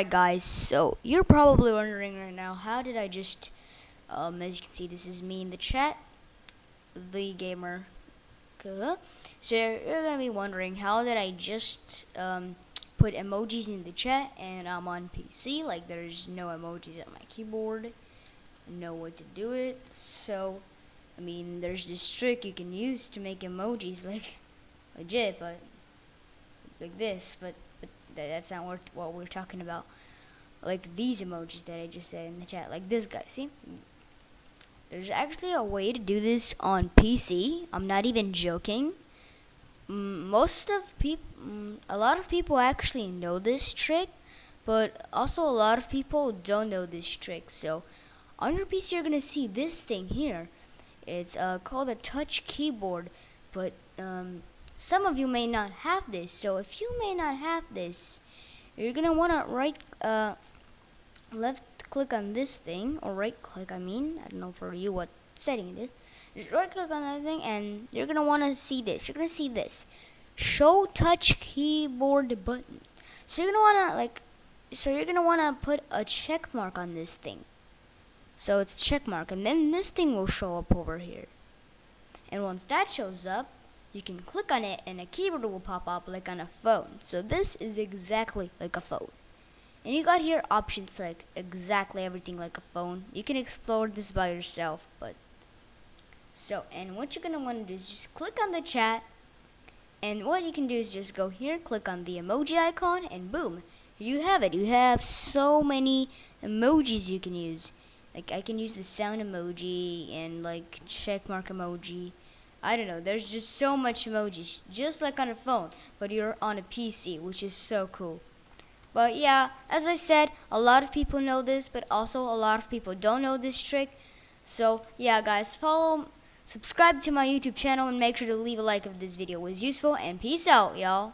Alright guys, so you're probably wondering right now, how did I just, as you can see, this is me in the chat, the gamer. So you're gonna be wondering, how did I just put emojis in the chat and I'm on PC, like there's no emojis on my keyboard, know what to do it. So, I mean, there's this trick you can use to make emojis, like, legit, but, like this, but that's not what we're talking about. Like these emojis that I just said in the chat, like this guy, see? There's actually a way to do this on PC. I'm not even joking. A lot of people actually know this trick, but also a lot of people don't know this trick. So on your PC, you're gonna see this thing here. It's called a touch keyboard, but some of you may not have this. So if you may not have this, you're gonna wanna left click on this thing, or right click, I don't know for you what setting it is. Just right click on that thing and you're gonna wanna see this. You're gonna see this. Show touch keyboard button. So you're gonna wanna put a check mark on this thing. So it's check mark, and then this thing will show up over here. And once that shows up, you can click on it and a keyboard will pop up like on a phone. So this is exactly like a phone. And you got here options like exactly everything like a phone. You can explore this by yourself, and what you're gonna want to do is just click on the chat, and what you can do is just go here, click on the emoji icon, and boom, you have it. You have so many emojis you can use. Like I can use the sound emoji and like check mark emoji. I don't know, there's just so much emojis, just like on a phone, but you're on a PC, which is so cool. But yeah, as I said, a lot of people know this, but also a lot of people don't know this trick. So yeah guys, subscribe to my YouTube channel, and make sure to leave a like if this video was useful, and peace out, y'all.